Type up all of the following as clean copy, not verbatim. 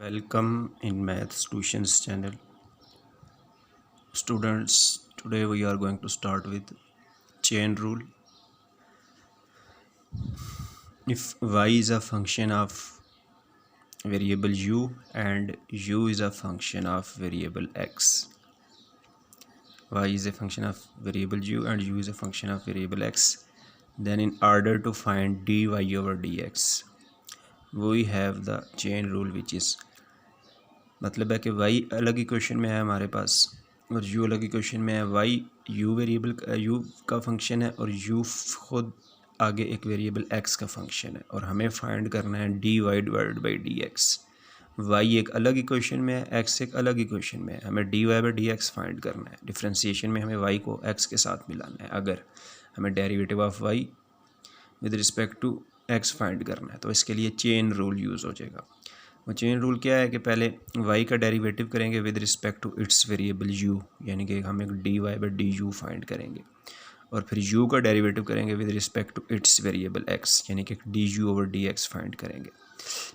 Welcome in Maths Tuitions channel. Students, today we are going to start with chain rule. If y is a function of variable u and u is a function of variable x, y is a function of variable u and u is a function of variable x, then in order to find dy over dx, we have the chain rule which is मतलब है कि y अलग equation में है हमारे पास और u अलग equation में है। y u वेरिएबल u का फंक्शन है और u खुद आगे एक वेरिएबल x का फंक्शन है और हमें फाइंड करना है dy divide by d x. Y एक अलग इक्वेशन में है, x एक अलग इक्वेशन में है, हमें dy by d x find करना है। डिफ्रेंसीशन में हमें y को x के साथ मिलाना है। अगर हमें derivative of y with respect to x find करना है तो इसके लिए चेन रूल यूज़ हो जाएगा। वो चेन रूल क्या है कि पहले y का डेरिवेटिव करेंगे with respect to its variable u, यानी कि हम एक d y by d u find करेंगे और फिर u का डेरिवेटिव करेंगे with respect to its variable x, यानी कि d u over d x find करेंगे।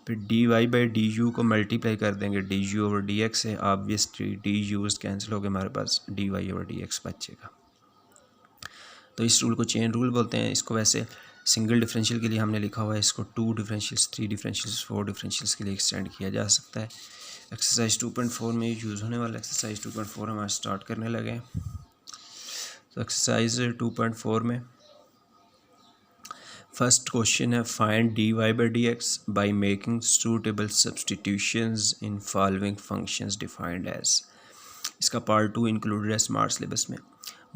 फिर d y by d u को मल्टीप्लाई कर देंगे d u over d x से। ऑब्वियसली डी यूज कैंसिल हो गए, हमारे पास d y over d x बचेगा। तो इस रूल को चेन रूल बोलते हैं। इसको वैसे सिंगल डिफरेंशियल के लिए हमने लिखा हुआ है, इसको 2 डिफरेंशियल्स, 3 डिफरेंशियल्स, 4 डिफरेंशियल्स के लिए एक्सटेंड किया जा सकता है। एक्सरसाइज 2.4 में यूज़ होने वाला एक्सरसाइज 2.4 हम आज स्टार्ट करने लगे हैं। तो एक्सरसाइज 2.4 में फर्स्ट क्वेश्चन है find d y by d x by making suitable substitutions in following functions defined as. इसका पार्ट 2 इंक्लूडेड है स्मार्ट सिलेबस में।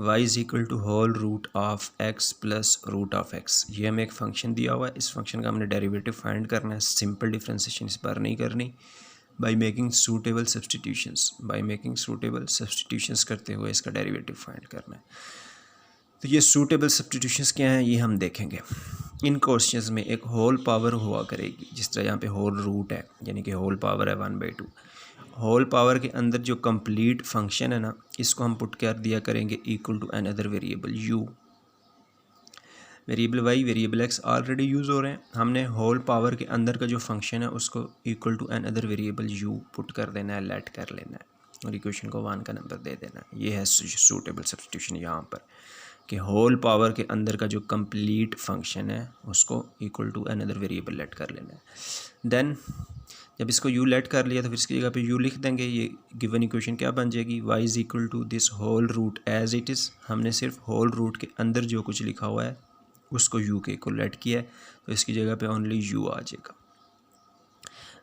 y is equal to whole root of x plus root of x। ये हमें एक function दिया हुआ है, इस फंक्शन का हमने डेरिवेटिव फाइंड करना है। सिंपल डिफ्रेंसिएशन इस बार नहीं करनी। By making suitable substitutions, by making suitable substitutions करते हुए इसका डेरिवेटिव फाइंड करना है। तो ये सूटेबल सब्सटीट्यूशंस क्या हैं ये हम देखेंगे। इन क्वेश्चंस में एक होल पावर हुआ करेगी, जिस तरह यहाँ पे होल रूट है, यानी कि होल पावर है 1/2। होल पावर के अंदर जो कंप्लीट फंक्शन है ना, इसको हम पुट कर दिया करेंगे equal to another variable u। Variable y, variable x already use हो रहे हैं। हमने होल पावर के अंदर का जो फंक्शन है उसको equal to another variable u put कर देना है, लेट कर लेना है और इक्वेशन को 1 का नंबर दे देना है। ये है सूटेबल सब्सटीट्यूशन यहाँ पर, कि होल पावर के अंदर का जो कंप्लीट फंक्शन है उसको equal to another variable let कर लेना है। देन जब इसको u लेट कर लिया तो फिर इसकी जगह पे u लिख देंगे। ये गिवन इक्वेशन क्या बन जाएगी, y is equal to this whole root as it is. हमने सिर्फ होल रूट के अंदर जो कुछ लिखा हुआ है उसको u के इक्वल लेट किया है, तो इसकी जगह पे ओनली u आ जाएगा।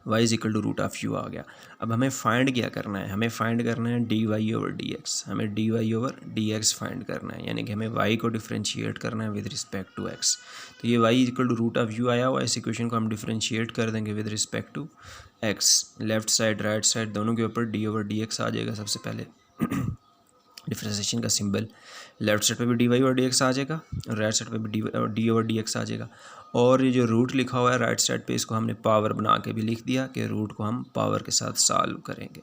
y is equal to root of u आ गया। अब हमें फाइंड क्या करना है, हमें फाइंड करना है d y over d x. हमें d y over d x find करना है, यानी कि हमें y को डिफ्रेंशिएट करना है विद रिस्पेक्ट टू x। तो ये y equal to root of u आया हुआ है, इस इक्वेशन को हम डिफ्रेंशिएट कर देंगे with respect to x। Left side right side दोनों के ऊपर डी ओवर डी एक्स आ जाएगा। सबसे पहले डिफ्रेंशिएशन का सिंबल लेफ्ट साइड पे भी d y over d x आ जाएगा और राइट साइड पे भी डी ओवर डी एक्स आ जाएगा। और ये जो रूट लिखा हुआ है राइट साइड पे, इसको हमने पावर बना के भी लिख दिया कि रूट को हम पावर के साथ सॉल्व करेंगे।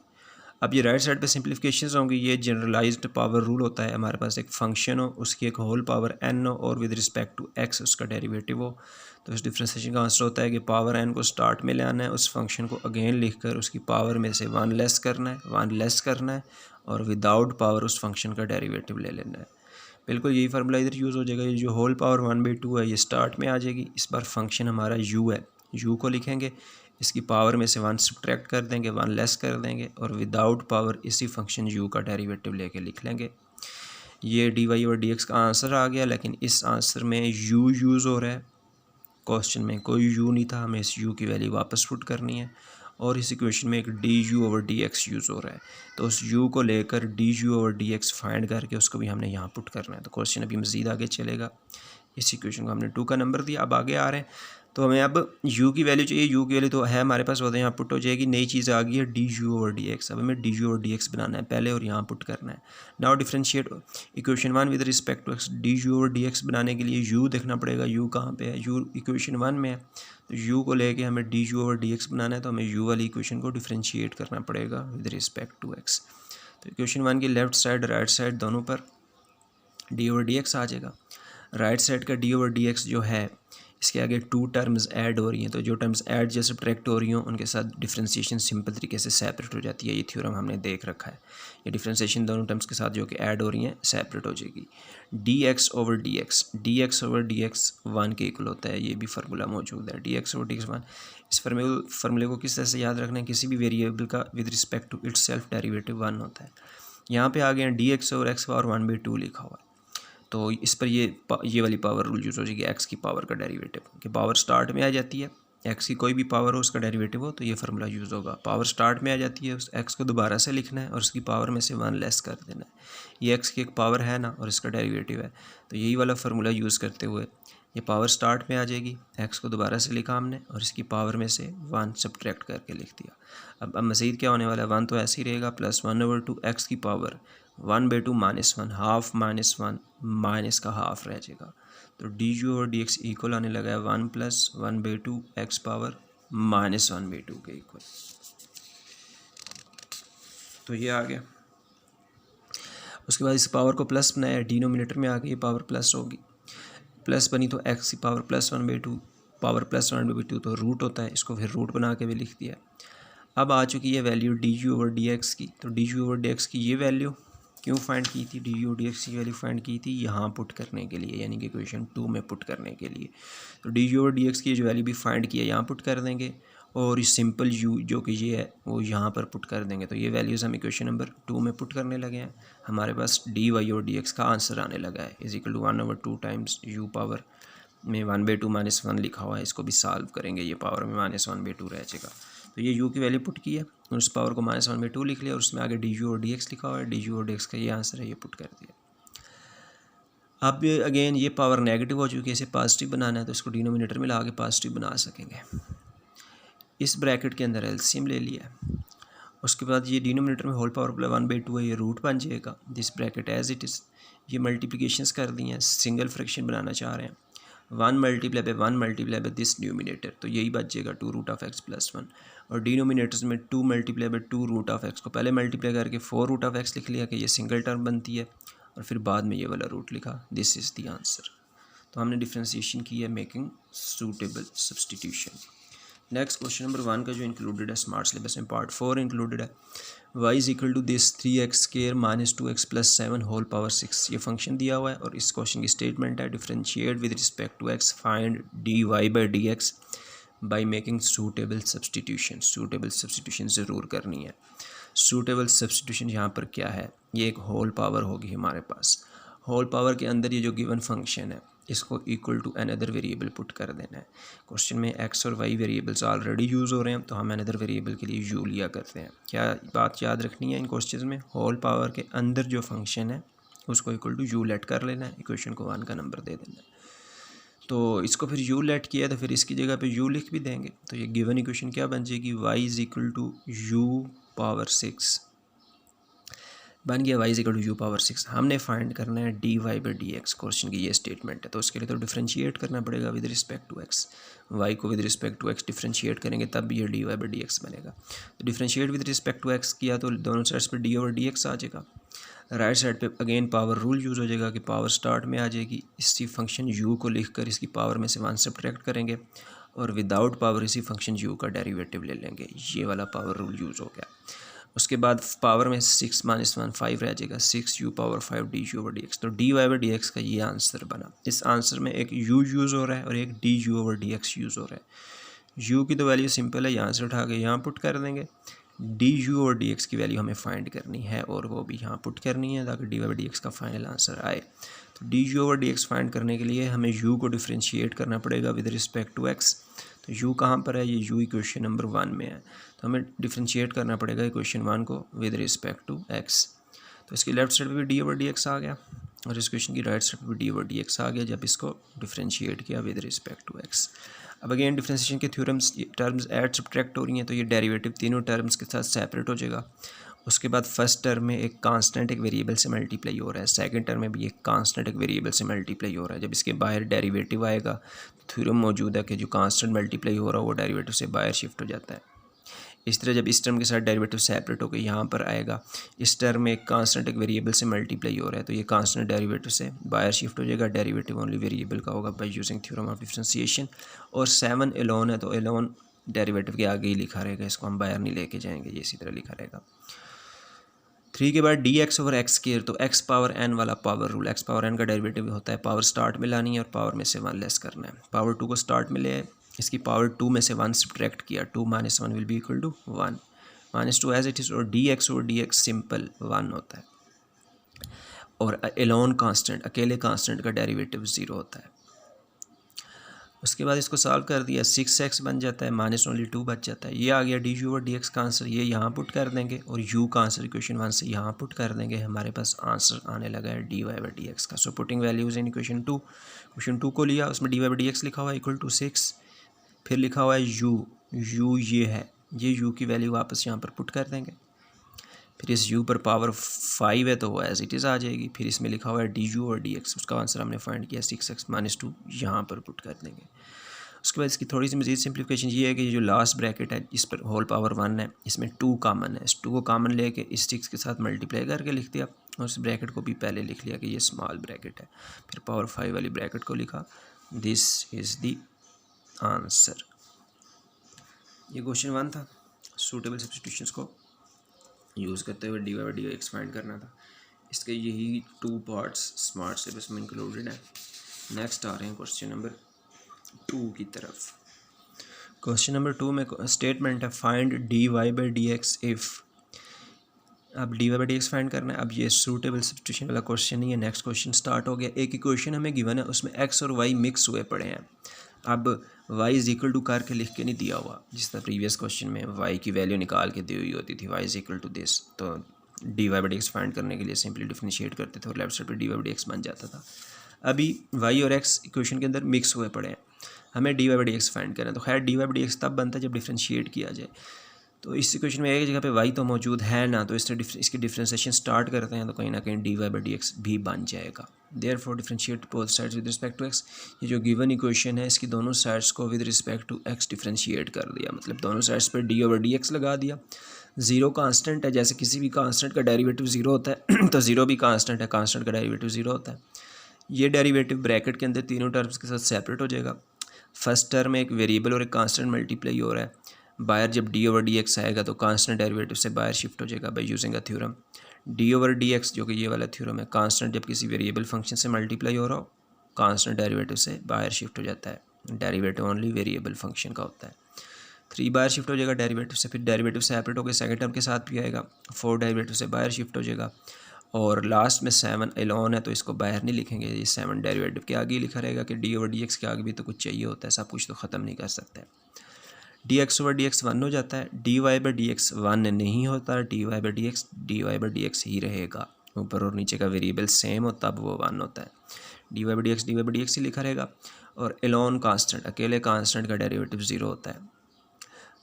अब ये राइट साइड पे सिंप्लीफिकेशंस होंगी। ये जनरलाइज्ड पावर रूल होता है, हमारे पास एक फंक्शन हो, उसकी एक होल पावर n हो और विद रिस्पेक्ट टू x उसका डेरिवेटिव हो। तो इस डिफ्रेंसिएशन का आंसर होता है कि पावर n को स्टार्ट में ले आना है, उस फंक्शन को अगेन लिखकर उसकी पावर में से 1 लेस करना है, 1 लेस करना है और विदाउट पावर उस फंक्शन का डेरिवेटिव ले लेना है। बिल्कुल यही फार्मूला इधर यूज़ हो जाएगा। ये जो होल पावर 1/2 है ये स्टार्ट में आ जाएगी। इस बार फंक्शन हमारा u है, u को लिखेंगे, इसकी पावर में से 1 सब्ट्रैक्ट कर देंगे, 1 लेस कर देंगे और विदाउट पावर इसी फंक्शन u का डेरिवेटिव लेके लिख लेंगे। ये डी वाई और डी एक्स का आंसर आ गया, लेकिन इस आंसर में u यूज़ हो रहा है। क्वेश्चन में कोई u नहीं था, हमें इस u की वैल्यू वापस पुट करनी है और इस इक्वेशन में एक D u over d x use हो रहा है, तो उस u को लेकर D u over d x find करके उसको भी हमने यहाँ पुट करना है। तो क्वेश्चन अभी मज़ीद आगे चलेगा। इस इक्वेशन को हमने 2 का नंबर दिया। अब आगे आ रहे हैं, तो हमें अब u की वैल्यू चाहिए। u की वैल्यू तो है हमारे पास, वो तो यहाँ पुट हो जाएगी। नई चीज़ आ गई है d u over d x. अब हमें d u over d x बनाना है पहले और यहाँ पुट करना है। Now differentiate equation 1 with respect to x. D u over d x बनाने के लिए u देखना पड़ेगा, u कहाँ पे है, u इक्वेशन 1 में है। तो u को लेके हमें d u over d x बनाना है, तो हमें u वाली इक्वेशन को डिफ्रेंशिएट करना पड़ेगा विद रिस्पेक्ट टू x। तो इक्वेशन 1 की लेफ्ट साइड राइट साइड दोनों पर डी ओवर डी एक्स आ जाएगा। राइट साइड का डी ओवर डी एक्स जो है इसके आगे टू टर्म्स ऐड हो रही हैं, तो जो टर्म्स ऐड जैसे सब्ट्रैक्ट हो रही हों उनके साथ डिफ्रेंशिएशन सिंपल तरीके से सेपरेट हो जाती है। ये थ्योरम हमने देख रखा है। ये डिफ्रेंशिएशन दोनों टर्म्स के साथ जो कि ऐड हो रही हैं सेपरेट हो जाएगी। dx ओवर dx 1 के इक्वल होता है, ये भी फार्मूला मौजूद है। dx ओवर dx 1, इस फार्मूले को किस तरह से याद रखना है, किसी भी वेरिएबल का with respect to itself derivative 1 होता है। यहाँ पे आ गया dx ओवर x पावर 1/2 लिखा हुआ है, तो इस पर ये वाली पावर रूल यूज़ हो जाएगी। एक्स की पावर का डेरिवेटिव की पावर स्टार्ट में आ जाती है, एक्स की कोई भी पावर हो उसका डेरिवेटिव हो तो ये फार्मूला यूज़ होगा। पावर स्टार्ट में आ जाती है, उस एक्स को दोबारा से लिखना है और उसकी पावर में से 1 लेस कर देना है। ये एक्स की एक पावर है ना और इसका डेरिवेटिव है, तो यही वाला फार्मूला यूज़ करते हुए ये पावर स्टार्ट में आ जाएगी, एक्स को दोबारा से लिखा हमने और इसकी पावर में से 1 सब्ट्रैक्ट करके लिख दिया। अब मज़ीद क्या होने वाला है, 1 तो ऐसे ही रहेगा, प्लस 1/2 एक्स की पावर 1/2 -1, हाफ -1 माइनस का हाफ रह जाएगा। तो du और dx इक्वल आने लगा है 1 + 1/2 एक्स पावर -1/2 के इक्वल। तो ये आ गया। उसके बाद इस पावर को प्लस बनाया, डिनोमिनेटर में आ गई, ये पावर प्लस होगी, प्लस बनी तो एक्स की पावर +1/2, पावर +1/2 तो रूट होता है, इसको फिर रूट बना के भी लिख दिया। अब आ चुकी है वैल्यू du ओवर dx की, तो du ओवर dx की ये वैल्यू क्यों फाइंड की थी, du ओवर dx की वैल्यू फाइंड की थी यहाँ पुट करने के लिए, यानी कि इक्वेशन 2 में पुट करने के लिए। तो du ओवर dx की जो वैल्यू भी फाइंड की है यहाँ पुट कर देंगे और इस सिंपल u जो कि ये है वो यहाँ पर पुट कर देंगे। तो ये वैल्यूज़ हम इक्वेशन नंबर 2 में पुट करने लगे हैं। हमारे पास dy और dx का आंसर आने लगा है = 1/2 टाइम्स u पावर में 1/2 -1 लिखा हुआ है, इसको भी सॉल्व करेंगे, ये पावर में -1/2 रह जाएगा। तो ये u की वैल्यू पुट की है और उस पावर को -1/2 लिख लिया और उसमें आगे du और dx लिखा हुआ है, du और dx का ये आंसर है, ये पुट कर दिया। अब अगेन ये पावर नेगेटिव हो चुकी है, इसे पॉजिटिव बनाना है तो इसको डिनोमिनेटर में ला के पॉजिटिव बना सकेंगे। इस ब्रैकेट के अंदर एलसीएम ले लिया, उसके बाद ये डिनोमिनेटर में होल पावर 1/2 है, ये रूट बन जाएगा, this bracket as it is. ये मल्टीप्लिकेशंस कर दी हैं, सिंगल फ्रैक्शन बनाना चाह रहे हैं, 1 × 1 × दिस न्यूमिनेटर, तो यही बच जाएगा 2√x + 1 और डिनोमिनेटर्स में 2 × 2√x को पहले मल्टीप्लाई करके 4√x लिख लिया कि ये सिंगल टर्म बनती है और फिर बाद में ये वाला रूट लिखा, दिस इज़ द आंसर। तो हमने डिफ्रेंशिएशन की है making suitable substitution. Next question number 1 का जो इंक्लूडेड है स्मार्ट सिलेबस में पार्ट 4 इंक्लूडेड है, y = this 3x² - 2x + 7 whole power 6, ये फंक्शन दिया हुआ है और इस क्वेश्चन की स्टेटमेंट है differentiate with respect to x, find dy/dx by making suitable substitution. Suitable substitution ज़रूर करनी है। सूटेबल सब्सटीट्यूशन यहाँ पर क्या है, ये एक होल पावर होगी हमारे पास, होल पावर के अंदर ये जो गिवन फंक्शन है इसको equal to another variable put कर देना है। क्वेश्चन में एक्स और वाई वेरिएबल्स ऑलरेडी यूज़ हो रहे हैं तो हम अनदर वेरिएबल के लिए यू लिया करते हैं। क्या बात याद रखनी है इन क्वेश्चन में, होल पावर के अंदर जो फंक्शन है उसको इक्वल टू यू लेट कर लेना है, इक्वेशन को 1 का नंबर दे देना है। तो इसको फिर यू लेट किया तो फिर इसकी जगह पे यू लिख भी देंगे, तो ये गिवन इक्वेशन क्या बन जाएगी, y = u पावर 6 बन गया। y = u पावर 6 हमने फाइंड करना है dy/dx, क्वेश्चन की ये स्टेटमेंट है, तो उसके लिए तो डिफरेंशिएट करना पड़ेगा with respect to x, y को with respect to x differentiate करेंगे तब ये dy/dx बनेगा। तो differentiate with respect to x किया तो दोनों साइड्स पर dy/dx आ जाएगा। राइट साइड पे अगेन पावर रूल यूज़ हो जाएगा कि पावर स्टार्ट में आ जाएगी, इसी फंक्शन u को लिखकर इसकी पावर में से 1 सब्ट्रैक्ट करेंगे और विदाउट पावर इसी फंक्शन u का डेरिवेटिव ले लेंगे, ये वाला पावर रूल यूज़ हो गया। उसके बाद पावर में 6 - 1 5 रह जाएगा, 6u पावर 5 du/dx, तो dy/dx का ये आंसर बना। इस आंसर में एक u यूज़ हो रहा है और एक du/dx यूज़ हो रहा है। u की तो वैल्यू सिंपल है, यहाँ से उठा के यहाँ पुट कर देंगे, du और dx की वैल्यू हमें फाइंड करनी है और वो भी यहाँ पुट करनी है ताकि dy/dx का फाइनल आंसर आए। तो du और dx फाइंड करने के लिए हमें u को डिफरेंशिएट करना पड़ेगा विद रिस्पेक्ट टू x, तो u कहाँ पर है, ये u इक्वेशन नंबर 1 में है, तो हमें डिफरेंशिएट करना पड़ेगा इक्वेशन 1 को विद रिस्पेक्ट टू x। तो इसकी लेफ्ट साइड पे भी d/dx आ गया और इस क्वेश्चन की राइट साइड पे भी d/dx आ गया जब इसको डिफरेंशिएट किया विद रिस्पेक्ट टू x। अब अगेन डिफरेंशिएशन के थ्योरम्स टर्म्स ऐड सब्ट्रैक्ट हो रही हैं, तो ये डेरिवेटिव तीनों टर्म्स के साथ सेपरेट हो जाएगा। उसके बाद फर्स्ट टर्म में एक कांस्टेंट एक वेरिएबल से मल्टीप्लाई हो रहा है, सेकंड टर्म में भी एक कांस्टेंट एक वेरिएबल से मल्टीप्लाई हो रहा है। जब इसके बाहर डेरिवेटिव आएगा तो थ्योरम मौजूद है कि जो कांस्टेंट मल्टीप्लाई हो रहा है वो डेरिवेटिव से बाहर शिफ्ट हो जाता है। इस तरह जब इस टर्म के साथ डेरिवेटिव सेपरेट होकर यहाँ पर आएगा, इस टर्म में एक कांस्टेंट एक वेरिएबल से मल्टीप्लाई हो रहा है, तो ये कांस्टेंट डेरिवेटिव से बाहर शिफ्ट हो जाएगा, डेरिवेटिव ओनली वेरिएबल का होगा by using theorem of differentiation. और 7 एलोन है तो एलोन डेरिवेटिव के आगे ही लिखा रहेगा, इसको हम बाहर नहीं लेके जाएंगे, ये इसी तरह लिखा रहेगा। 3 के बाद d x over x square, तो एक्स पावर एन वाला power rule, x power n का डेरिवेटिव होता है पावर स्टार्ट में लानी है और पावर में से 1 लेस करना है। पावर 2 को स्टार्ट में ले आए, इसकी पावर 2 में से 1 सब्ट्रैक्ट किया, 2 - 1 will be equal to 1, -2 as it is, और d x over d x simple 1 होता है, और एलोन कांस्टेंट अकेले कांस्टेंट का डेरिवेटिव 0 होता है। उसके बाद इसको सॉल्व कर दिया, 6x बन जाता है, -2 बच जाता है, ये आ गया डी यू और डी एक्स का आंसर, ये यहाँ पुट कर देंगे और u का आंसर इक्वेशन 1 से यहाँ पुट कर देंगे, हमारे पास आंसर आने लगा है dy बाई डी एक्स का। So putting values in equation 2, question 2 को लिया, उसमें dy बाई डी एक्स लिखा हुआ है इक्वल टू 6, फिर लिखा हुआ है u ये है, ये u की वैल्यू वापस यहाँ पर पुट कर देंगे, फिर इस u पर पावर 5 है तो वो एज इट इज़ आ जाएगी, फिर इसमें लिखा हुआ है डी यू और डी एक्स, उसका आंसर हमने फाइंड किया 6x - 2, यहाँ पर पुट कर देंगे। उसके बाद इसकी थोड़ी सी मज़ीद सिंप्लीफिकेशन ये है कि ये जो लास्ट ब्रैकेट है इस पर होल पावर 1 है, इसमें 2 कॉमन है, इस 2 को कॉमन लेके इस 6 के साथ मल्टीप्लाई करके लिख दिया, और उस ब्रैकेट को भी पहले लिख लिया कि ये स्मॉल ब्रैकेट है, फिर पावर 5 वाली ब्रैकेट को लिखा, दिस इज़ द आंसर। ये क्वेश्चन 1 था, सूटेबल सब्स्टिट्यूशंस को यूज़ करते हुए D by d x find करना था। इसके यही 2 पार्ट्स स्मार्ट सिलेबस में इंक्लूडेड है। नेक्स्ट आ रहे हैं क्वेश्चन नंबर 2 की तरफ। क्वेश्चन नंबर 2 में स्टेटमेंट है find d y by d x if, अब d y by d x find करना है। अब ये सूटेबल सब्स्टिट्यूशन वाला क्वेश्चन नहीं है, नेक्स्ट क्वेश्चन स्टार्ट हो गया। एक इक्वेशन हमें गिवन है, उसमें एक्स और वाई मिक्स हुए पड़े हैं, अब y इज़ इक्वल टू करके लिख के नहीं दिया हुआ, जिस तरह प्रीवियस क्वेश्चन में y की वैल्यू निकाल के दी हुई होती थी, y is equal to this, तो d y by d x find करने के लिए सिंपली डिफरेंशिएट करते थे और लेफ्ट साइड पे d y by d x बन जाता था। अभी y और x इक्वेशन के अंदर मिक्स हुए पड़े हैं, हमें d y by d x find करना है, तो खैर d y by d x तब बनता है जब डिफरेंशिएट किया जाए। तो इस इक्वेशन में एक जगह पे y तो मौजूद है ना, तो इसकी डिफरेंशिएशन स्टार्ट करते हैं तो कहीं ना कहीं d y by d x भी बन जाएगा। Therefore differentiate both sides with respect to x, ये जो गिवन इक्वेशन है इसकी दोनों साइड्स को with respect to x differentiate कर दिया, मतलब दोनों साइड्स पर डी ओवर डी एक्स लगा दिया। ज़ीरो कांस्टेंट है, जैसे किसी भी कांस्टेंट का डेरिवेटिव ज़ीरो होता है तो ज़ीरो भी कांस्टेंट है, कांस्टेंट का डेरिवेटिव ज़ीरो होता है। ये डेरिवेटिव ब्रैकेट के अंदर तीनों टर्म्स के साथ सेपरेट हो जाएगा। फर्स्ट टर्म में एक वेरिएबल और एक कांस्टेंट मल्टीप्लाई हो रहा है, बाहर जब डी ओवर डी एक्स आएगा तो कांस्टेंट डेरिवेटिव से बाहर शिफ्ट हो जाएगा by using a theorem. D over d x जो कि ये वाला थ्योरम है, कांस्टेंट जब किसी वेरिएबल फंक्शन से मल्टीप्लाई हो रहा हो कांस्टेंट डेरिवेटिव से बाहर शिफ्ट हो जाता है, डेरिवेटिव ओनली वेरिएबल फंक्शन का होता है। 3 बाहर शिफ्ट हो जाएगा डेरिवेटिव से, फिर डेरिवेटिव सेपरेट होकर सेकंड टर्म के साथ भी आएगा, 4 डेरिवेटिव से बाहर शिफ्ट हो जाएगा, और लास्ट में 7 एलोन है तो इसको बाहर नहीं लिखेंगे, ये 7 डेरिवेटिव के आगे ही लिखा रहेगा कि डी ओवर डी एक्स के आगे भी तो कुछ चाहिए होता है, सब कुछ तो ख़त्म नहीं कर सकते। D x over d x 1 हो जाता है, d y by d x 1 नहीं होता, d y by d x ही रहेगा, ऊपर और नीचे का वेरिएबल सेम हो तब वो 1 होता है। D y by d x ही लिखा रहेगा, और एलोन कांस्टेंट अकेले कांस्टेंट का डेरिवेटिव 0 होता है,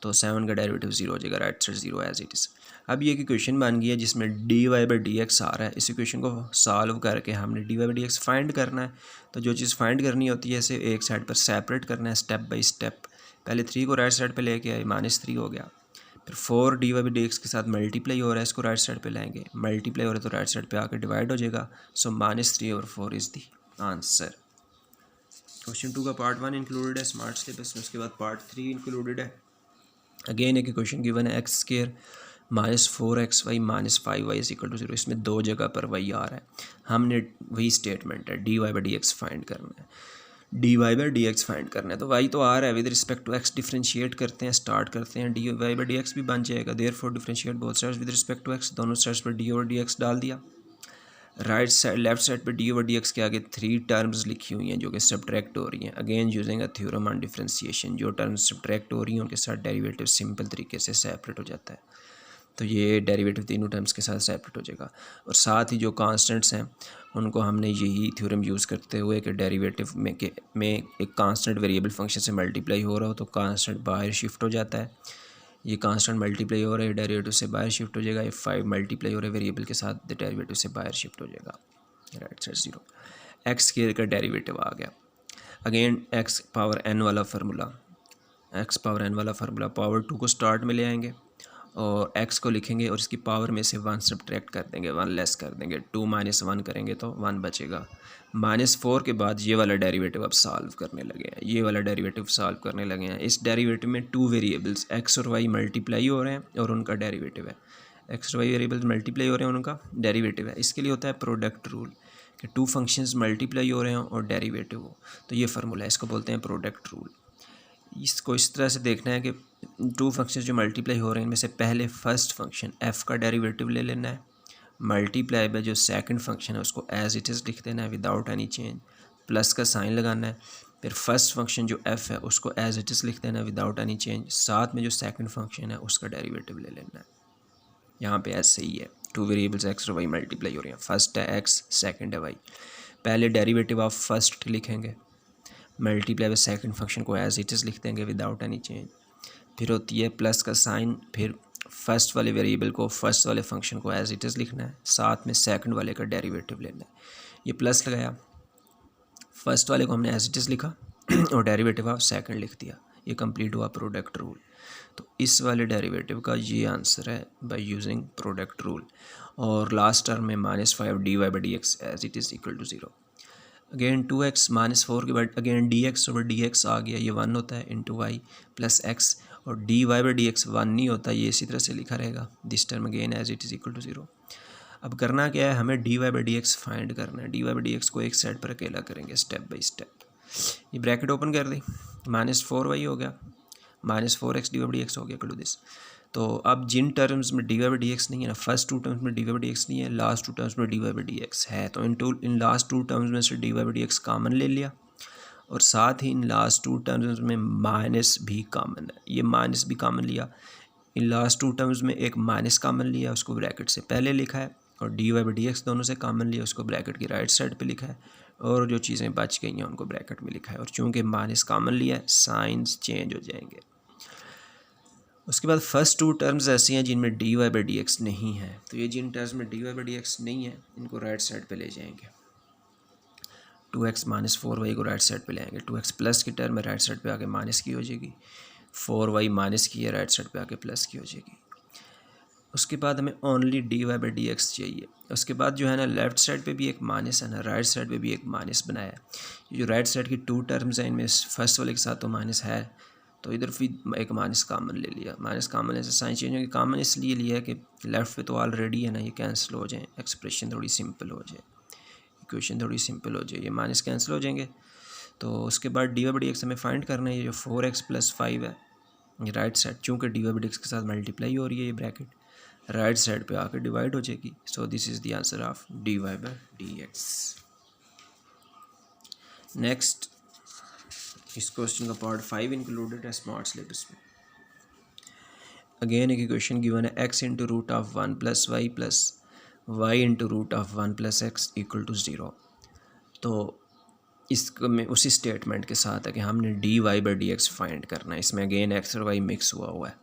तो 7 का डेरिवेटिव 0 हो जाएगा, right side 0 as it is. अब ये एक इक्वेशन बन गई है जिसमें d y by d x आ रहा है, इस इक्वेशन को सॉल्व करके हमने d y by d x find करना है। तो जो चीज़ फाइंड करनी होती है इसे एक साइड पर सेपरेट करना है स्टेप बाई स्टेप। पहले 3 को राइट साइड पे लेके आए, -3 हो गया, फिर 4 d y by d x के साथ मल्टीप्लाई हो रहा है, इसको राइट साइड पे लाएंगे, मल्टीप्लाई हो रहा है तो राइट साइड पे आकर डिवाइड हो जाएगा, सो -3 और 4 इज़ दी आंसर। क्वेश्चन 2 का पार्ट 1 इंक्लूडेड है स्मार्ट सिलेबस में, उसके बाद पार्ट 3 इंक्लूडेड है। अगेन एक क्वेश्चन गिवन है x square -4xy -5y is equal to 0, इसमें 2 जगह पर y आ रहा है, हमने वही स्टेटमेंट है d y by d x find करना है, d y by d x find करना है। तो y तो आ रहा है, with respect to x differentiate करते हैं, स्टार्ट करते हैं, d y by d x भी बन जाएगा, therefore differentiate both sides with respect to x, दोनों साइड्स पर डी ओवर डी एक्स डाल दिया। राइट साइड लेफ्ट साइड पे डी ओवर डी एक्स के आगे 3 टर्म्स लिखी हुई हैं जो कि सब्ट्रैक्ट हो रही हैं, again using a theorem on differentiation, जो टर्म्स सब्ट्रैक्ट हो रही हैं उनके साथ डेरिवेटिव सिंपल तरीके से सेपरेट हो जाता है, तो ये डेरिवेटिव तीनों टर्म्स के साथ सेपरेट हो जाएगा। और साथ ही जो कांस्टेंट्स हैं उनको हमने यही थ्योरम यूज़ करते हुए कि डेरिवेटिव में एक कांस्टेंट वेरिएबल फंक्शन से मल्टीप्लाई हो रहा हो तो कांस्टेंट बाहर शिफ्ट हो जाता है, ये कांस्टेंट मल्टीप्लाई हो रहा है डेरिवेटिव से बाहर शिफ्ट हो जाएगा, ये 5 मल्टीप्लाई हो रहा है वेरिएबल के साथ डेरिवेटिव से बाहर शिफ्ट हो जाएगा, राइट साइड 0। एक्स स्क्वायर का डेरिवेटिव आ गया, अगेन एक्स पावर एन वाला फार्मूला, एक्स पावर एन वाला फार्मूला, पावर 2 को स्टार्ट में ले आएंगे, और x को लिखेंगे और इसकी पावर में से 1 सब्ट्रैक्ट कर देंगे, 1 लेस कर देंगे, 2 - 1 करेंगे तो 1 बचेगा। -4 के बाद ये वाला डेरिवेटिव अब सॉल्व करने लगे हैं, ये वाला डेरिवेटिव सॉल्व करने लगे हैं। इस डेरिवेटिव में 2 वेरिएबल्स x और y मल्टीप्लाई हो रहे हैं और उनका डेरिवेटिव है, x और y वेरिएबल्स मल्टीप्लाई हो रहे हैं, उनका डेरिवेटिव है। इसके लिए होता है प्रोडक्ट रूल कि 2 फंक्शंस मल्टीप्लाई हो रहे हैं और डेरिवेटिव हो, तो ये फार्मूला है, इसको बोलते हैं प्रोडक्ट रूल। इसको इस तरह से देखना है कि 2 फंक्शन जो मल्टीप्लाई हो रहे हैं इनमें से पहले फर्स्ट फंक्शन f का डेरिवेटिव ले लेना है, मल्टीप्लाई बाय जो सेकंड फंक्शन है उसको एज इट इज़ लिख देना है विदाउट एनी चेंज, प्लस का साइन लगाना है, फिर फर्स्ट फंक्शन जो f है उसको एज इट इज़ लिख देना है विदाउट एनी चेंज, साथ में जो सेकंड फंक्शन है उसका डेरिवेटिव ले लेना है। यहाँ पे ऐसे ही है, 2 वेरिएबल्स x और y मल्टीप्लाई हो रही हैं, फर्स्ट है x, सेकंड है y। पहले डेरिवेटिव आप फर्स्ट लिखेंगे, मल्टीप्लाई बाय सेकंड फंक्शन को एज इट इज़ लिख देंगे विदाउट एनी चेंज, फिर होती है प्लस का साइन, फिर फर्स्ट वाले वेरिएबल को फर्स्ट वाले फंक्शन को एज इट इज़ लिखना है, साथ में सेकंड वाले का डेरिवेटिव लेना है। ये प्लस लगाया, फर्स्ट वाले को हमने एज इट इज़ लिखा और डेरिवेटिव ऑफ सेकंड लिख दिया, ये कंप्लीट हुआ प्रोडक्ट रूल। तो इस वाले डेरिवेटिव का ये आंसर है बाय यूजिंग प्रोडक्ट रूल। और लास्ट टर्म में -5 dy/dx as it is equal to 0। Again 2x -4 के बाद अगेन dx ओवर dx आ गया, ये 1 होता है इंटू y प्लस x, और dy/dx 1 नहीं होता, ये इसी तरह से लिखा रहेगा, this term again as it is equal to 0। अब करना क्या है, हमें dy/dx फाइंड करना है। dy/dx को एक साइड पर अकेला करेंगे स्टेप बाय स्टेप। ये ब्रैकेट ओपन कर दी, -4y हो गया, -4x dy/dx हो गया, कर दिस। तो अब जिन टर्म्स में dy/dx नहीं है ना, फर्स्ट 2 टर्म्स में dy/dx नहीं है, लास्ट 2 टर्म्स में dy/dx है, तो इन लास्ट 2 टर्म्स में से dy/dx कॉमन ले लिया, और साथ ही इन लास्ट 2 टर्म्स में माइनस भी कॉमन है, ये माइनस भी कॉमन लिया। इन लास्ट 2 टर्म्स में एक माइनस कॉमन लिया, उसको ब्रैकेट से पहले लिखा है, और dy/dx दोनों से कॉमन लिया, उसको ब्रैकेट की राइट साइड पे लिखा है, और जो चीज़ें बच गई हैं उनको ब्रैकेट में लिखा है। और चूँकि माइनस कॉमन लिया है, साइंस चेंज हो जाएंगे। उसके बाद फर्स्ट 2 टर्म्स ऐसी हैं जिनमें dy/dx नहीं है, तो ये जिन टर्म्स में dy/dx नहीं है इनको राइट साइड पे ले जाएंगे। 2x -4y को राइट साइड पे ले आएंगे, 2x प्लस की टर्म में राइट साइड पे आके माइनस की हो जाएगी, 4y माइनस की है राइट साइड पे आके प्लस की हो जाएगी। उसके बाद हमें ओनली dy/dx चाहिए। उसके बाद जो है ना, लेफ़्ट साइड पे भी एक माइनस है ना, राइट साइड पे भी एक माइनस बनाया है। ये जो राइट साइड की 2 टर्म्स हैं इनमें फर्स्ट वाले के साथ तो माइनस है, तो इधर फिर एक माइनस कॉमन ले लिया। माइनस कॉमन लेने से साइन चेंज होगी, कॉमन इसलिए लिया है कि लेफ़्ट पे तो ऑलरेडी है ना, ये कैंसिल हो जाए, एक्सप्रेशन थोड़ी सिंपल हो जाए, इक्वेशन थोड़ी सिंपल हो जाए, ये माइनस कैंसिल हो जाएंगे। तो उसके बाद dy/dx हमें फाइंड करना है, ये जो 4x + 5 है, ये राइट साइड चूँकि dy/dx के साथ मल्टीप्लाई हो रही है, ये ब्रैकेट राइट साइड पे आकर डिवाइड हो जाएगी। So this is the answer of dy/dx। Next, इस क्वेश्चन का पार्ट 5 इंक्लूडेड है स्मार्ट सिलेबस में। अगेन एक इक्वेशन गिवन है, x × √1 + y + y × √1 + x = 0। तो इसको में उसी स्टेटमेंट के साथ है कि हमने dy/dx फाइंड करना है। इसमें अगेन x और y मिक्स हुआ है,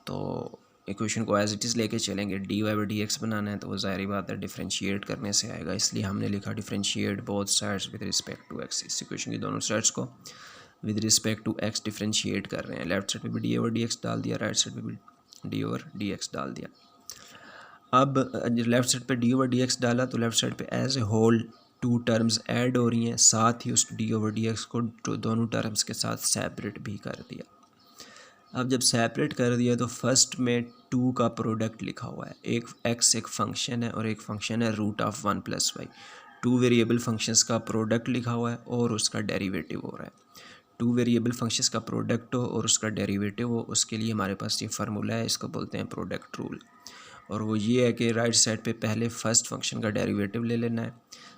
तो इक्वेशन को एज इट इज़ लेके चलेंगे। dy/dx बनाना है तो वो ज़ाहिर बात है डिफरेंशिएट करने से आएगा, इसलिए हमने लिखा differentiate both sides with respect to x। इस इक्वेशन की दोनों साइड्स को with respect to x differentiate कर रहे हैं। लेफ्ट साइड पे भी dy/dx डाल दिया, राइट साइड पे भी dy/dx डाल दिया। अब लेफ़्ट साइड पे dy/dx डाला तो लेफ़्ट साइड पे as a whole 2 terms add हो रही हैं, साथ ही उस dy/dx को दोनों टर्म्स के साथ सेपरेट भी कर दिया। अब जब सेपरेट कर दिया तो फर्स्ट में 2 का प्रोडक्ट लिखा हुआ है, एक x एक फंक्शन है और एक फंक्शन है √1 + y। 2 वेरिएबल फंक्शंस का प्रोडक्ट लिखा हुआ है और उसका डेरिवेटिव हो रहा है। 2 वेरिएबल फंक्शंस का प्रोडक्ट हो और उसका डेरिवेटिव हो, उसके लिए हमारे पास ये फार्मूला है, इसको बोलते हैं प्रोडक्ट रूल। और वो ये है कि राइट साइड पे पहले फर्स्ट फंक्शन का डेरिवेटिव ले लेना है,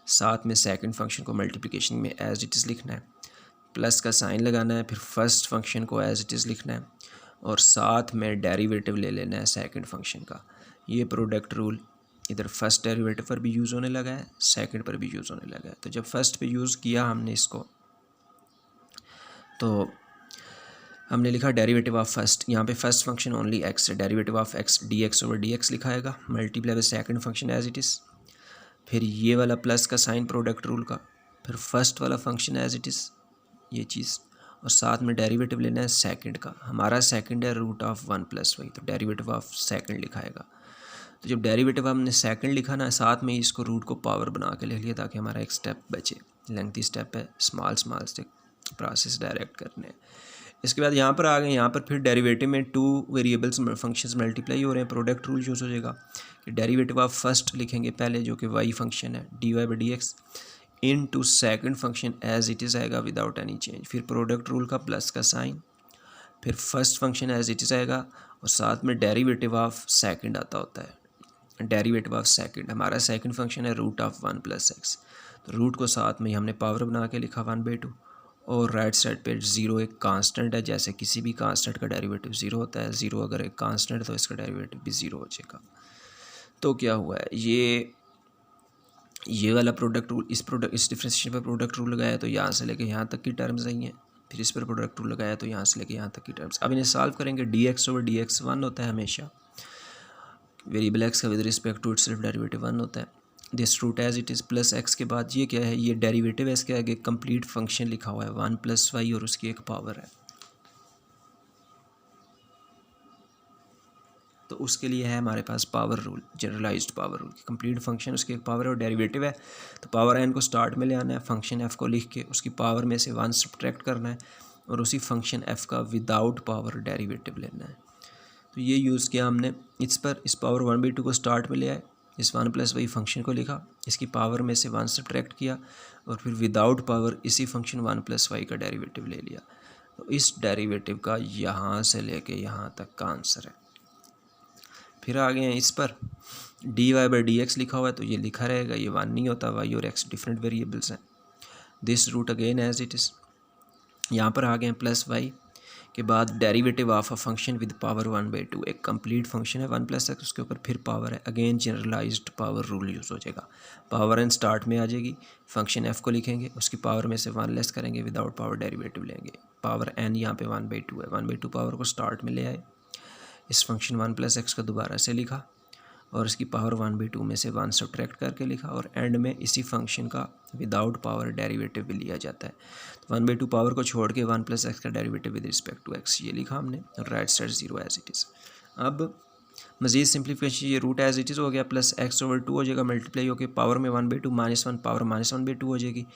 साथ में सेकंड फंक्शन को मल्टीप्लिकेशन में एज इट इज़ लिखना है, प्लस का साइन लगाना है, फिर फर्स्ट फंक्शन को एज इट इज़ लिखना है, और साथ में डेरिवेटिव ले लेना है सेकंड फंक्शन का। ये प्रोडक्ट रूल इधर फर्स्ट डेरिवेटिव पर भी यूज़ होने लगा है, सेकंड पर भी यूज़ होने लगा है। तो जब फर्स्ट पे यूज़ किया हमने इसको, तो हमने लिखा डेरिवेटिव ऑफ फर्स्ट, यहाँ पे फर्स्ट फंक्शन ओनली x है, डेरिवेटिव ऑफ x dx/dx लिखाएगा, multiply by second function as it is, फिर ये वाला प्लस का साइन प्रोडक्ट रूल का, फिर फर्स्ट वाला फंक्शन एज इट इज़ ये चीज़, और साथ में डेरिवेटिव लेना है सेकंड का। हमारा सेकंड है रूट ऑफ 1 + y, तो डेरिवेटिव ऑफ सेकंड लिखाएगा। तो जब डेरिवेटिव हमने सेकंड लिखा ना, साथ में इसको रूट को पावर बना के लिख लिया ताकि हमारा एक स्टेप बचे। लेंथी स्टेप है, स्मॉल से प्रोसेस डायरेक्ट करने हैं। इसके बाद यहाँ पर आ गए, यहाँ पर फिर डेरिवेटिव में 2 वेरिएबल्स फंक्शंस मल्टीप्लाई हो रहे हैं, प्रोडक्ट रूल यूज़ हो जाएगा कि डेरिवेटिव ऑफ फर्स्ट लिखेंगे पहले जो कि y फंक्शन है dy/dx into second function as it is आएगा विदाउट एनी चेंज, फिर प्रोडक्ट रूल का प्लस का साइन, फिर first function as it is आएगा और साथ में डेरिवेटिव ऑफ सेकंड आता होता है। डेरिवेटिव ऑफ सेकंड, हमारा सेकंड फंक्शन है रूट ऑफ 1 + x, तो रूट को साथ में हमने पावर बना के लिखा 1/2 और राइट साइड पे 0 एक कांस्टेंट है, जैसे किसी भी कांस्टेंट का डेरिवेटिव 0 होता है। 0 अगर एक कांस्टेंट है तो इसका डेरिवेटिव भी 0 हो जाएगा। तो क्या हुआ है, ये वाला प्रोडक्ट रूल, इस डिफरेंशिएशन पर प्रोडक्ट रूल लगाया तो यहाँ से लेके यहाँ तक की टर्म्स आई हैं, फिर इस पर प्रोडक्ट रूल लगाया तो यहाँ से लेके यहाँ तक की टर्म्स। अब इन्हें सॉल्व करेंगे, dx/dx 1 होता है हमेशा, वेरिएबल x का with respect to itself derivative 1 होता है। This root as it is plus x के बाद ये क्या है, ये डेरिवेटिव है, इसके आगे कंप्लीट फंक्शन लिखा हुआ है 1 + y और उसकी एक पावर है, तो उसके लिए है हमारे पास power rule, generalised power rule. Complete function उसकी एक पावर है और डेरिवेटिव है, तो पावर n को स्टार्ट में ले आना है, फंक्शन f को लिख के उसकी पावर में से 1 सब्ट्रैक्ट करना है और उसी फंक्शन f का विदाउट पावर डेरिवेटिव लेना है। तो ये यूज़ किया हमने इस पर, इस पावर 1/2 को स्टार्ट में ले आए, इस 1 + y फंक्शन को लिखा, इसकी पावर में से 1 सब्ट्रैक्ट किया और फिर विदाउट पावर इसी फंक्शन 1 + y का डेरिवेटिव ले लिया। तो इस डेरिवेटिव का यहाँ से लेके यहाँ तक का आंसर है। फिर आ गए हैं इस पर, dy/dx लिखा हुआ है तो ये लिखा रहेगा, ये 1 नहीं होता, y और x डिफरेंट वेरिएबल्स हैं। This root again as it is, यहाँ पर आ गए हैं प्लस y के बाद derivative of a function with power 1/2, एक कंप्लीट फंक्शन है 1 + x, उसके ऊपर फिर पावर है, again generalised power rule use हो जाएगा। पावर n स्टार्ट में आ जाएगी, फंक्शन f को लिखेंगे, उसकी पावर में से 1 लेस करेंगे, विदाउट पावर डेरिवेटिव लेंगे। पावर n यहाँ पे 1/2 है, 1/2 पावर को स्टार्ट में ले आए, इस फंक्शन 1 + x को दोबारा से लिखा और इसकी पावर 1/2 में से 1 सब्ट्रैक्ट करके लिखा और एंड में इसी फंक्शन का विदाउट पावर डेरिवेटिव भी लिया जाता है। तो 1/2 पावर को छोड़ के 1 + x का derivative with respect to x ये लिखा हमने और right side 0 as it is. अब मज़ीद सिंप्लीफिकेशन, ये रूट एज इट इज़ हो गया, प्लस x/2 हो जाएगा, मल्टीप्लाई होकर पावर में 1/2 -1 पावर -1/2 हो जाएगी।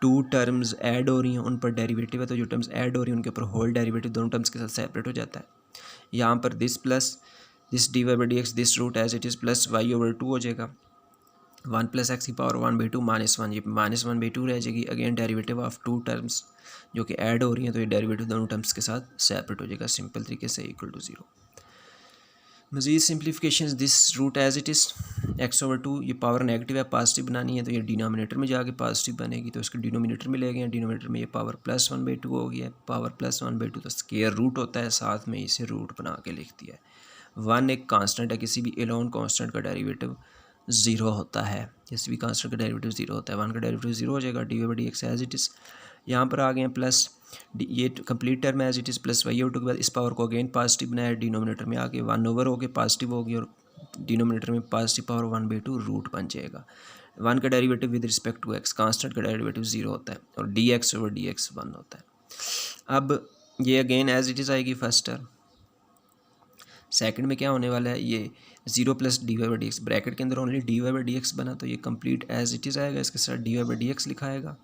2 टर्म्स ऐड हो रही हैं, उन पर डेरिवेटिव है, तो जो टर्म्स ऐड हो रही हैं उनके ऊपर होल डेरिवेटिव दोनों टर्म्स के साथ सेपरेट हो जाता है। यहाँ पर this plus this dy/dx this root as it is plus y/2 हो जाएगा, 1 + x की पावर 1/2 -1, ये -1/2 रह जाएगी। अगेन डेरिवेटिव ऑफ 2 टर्म्स जो कि ऐड हो रही हैं, तो ये डेरिवेटिव दोनों टर्म्स के साथ सेपरेट हो जाएगा सिंपल तरीके से, = 0। मज़ीद simplification, this root as it is x/2, ये पावर नेगेटिव है, पॉजिटिव बनानी है तो ये डिनोमिनेटर में जाके पॉजिटिव बनेगी, तो इसको डिनोमिनेटर में ले गए हैं, डिनोमिनेटर में ये पावर +1/2 हो गया है, पावर +1/2 तो स्क्वायर रूट होता है, साथ में इसे रूट बना के लिख दिया है। 1 एक कांस्टेंट है, किसी भी एलोन कांस्टेंट का डेरिवेटिव 0 होता है, किसी भी कांस्टेंट का डेरिवेटिव 0 होता है, 1 का डेरिवेटिव 0 हो जाएगा, dy/dx एज इट इज़। यहाँ पर आ गए हैं प्लस, ये complete term as it is plus y/2 के बाद इस पावर को अगेन पॉजिटिव बनाया, डिनोमिनेटर में आके 1/, हो के पॉजिटिव होगी और डिनोमिनेटर में पॉजिटिव पावर 1/2 रूट बन जाएगा। 1 का derivative with respect to x, constant का डेरिवेटिव 0 होता है और dx/dx 1 होता है। अब ये अगेन एज इट इज़ आएगी फर्स्ट टर्म। सेकंड में क्या होने वाला है, ये 0 + dy/dx, ब्रैकेट के अंदर ओनली dy/dx बना, तो ये कंप्लीट एज इट इज़ आएगा, इसके साथ dy/dx लिखाएगा,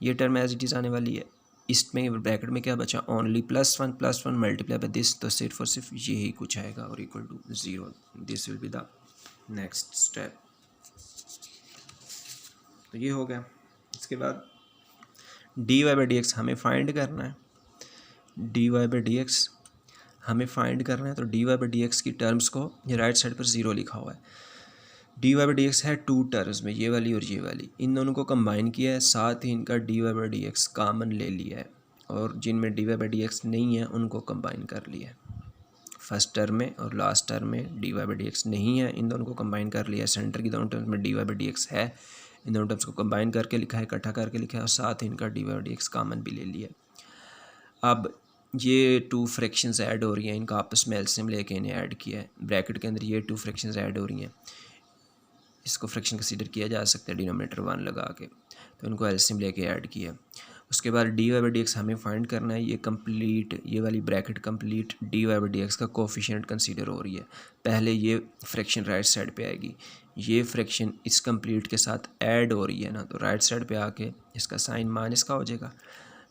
ये टर्म एज इट इज़ आने वाली है। इसमें ब्रैकेट में क्या बचा, ओनली +1 मल्टीप्लाई बाय दिस, तो सिर्फ और सिर्फ यही कुछ आएगा और = 0। This will be the next step. तो ये हो गया। इसके बाद dy/dx हमें फाइंड करना है, dy/dx हमें फाइंड करना है, तो dy/dx की टर्म्स को ये राइट साइड पर 0 लिखा हुआ है। dy/dx है 2 टर्म्स में, ये वाली और ये वाली, इन दोनों को कंबाइन किया है, साथ ही इनका dy/dx कॉमन ले लिया है और जिनमें dy/dx नहीं है उनको कंबाइन कर लिया है। फर्स्ट टर्म में और लास्ट टर्म में dy/dx नहीं है, इन दोनों को कंबाइन कर लिया है। सेंटर की दोनों टर्म्स में dy/dx है, इन दोनों टर्म्स को कंबाइन करके लिखा है, इकट्ठा करके लिखा है और साथ ही इनका dy/dx कॉमन भी ले लिया है। अब ये 2 फ्रैक्शंस ऐड हो रही हैं, इनका आपस में एलसीएम लेके इन्हें ऐड किया है, ब्रैकेट के अंदर ये 2 फ्रैक्शंस ऐड हो रही हैं, इसको फ्रैक्शन कंसीडर किया जा सकता है डिनोमिनेटर 1 लगा के, तो इनको एलसीएम लेके ऐड किया। उसके बाद d y by d x हमें फाइंड करना है। ये कंप्लीट, ये वाली bracket complete d y by d x का कोफिशिएंट कंसीडर हो रही है। पहले ये फ्रैक्शन राइट साइड पे आएगी, ये फ्रैक्शन इस कंप्लीट के साथ ऐड हो रही है ना, तो राइट साइड पे आके इसका साइन माइनस का हो जाएगा।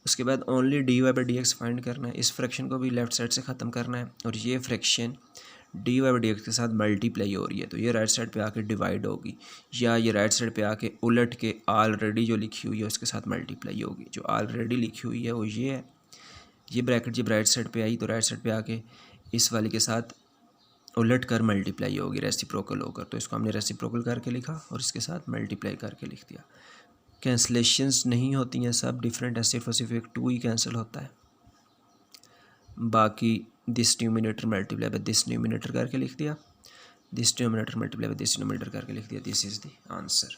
उसके बाद only d y by d x find करना है, इस फ्रैक्शन को भी लेफ्ट साइड से ख़त्म करना है, और ये fraction d y by d x के साथ मल्टीप्लाई हो रही है, तो ये राइट साइड पे आके डिवाइड होगी, या ये राइट साइड पे आके उलट के ऑलरेडी जो लिखी हुई है उसके साथ मल्टीप्लाई होगी। जो ऑलरेडी लिखी हुई है वो ये है, ये ब्रैकेट जब राइट साइड पे आई तो राइट साइड पे आके इस वाली के साथ उलट कर मल्टीप्लाई होगी, रेसिप्रोकल होकर, तो इसको हमने रेसिप्रोकल करके लिखा और इसके साथ मल्टीप्लाई करके लिख दिया। कैंसलेशंस नहीं होती हैं, सब डिफरेंट है, सिर्फ और सिर्फ एक 2 ही कैंसिल होता है। बाकी this numerator multiply by this numerator करके लिख दिया, this numerator multiply by this numerator करके लिख दिया। This is the answer.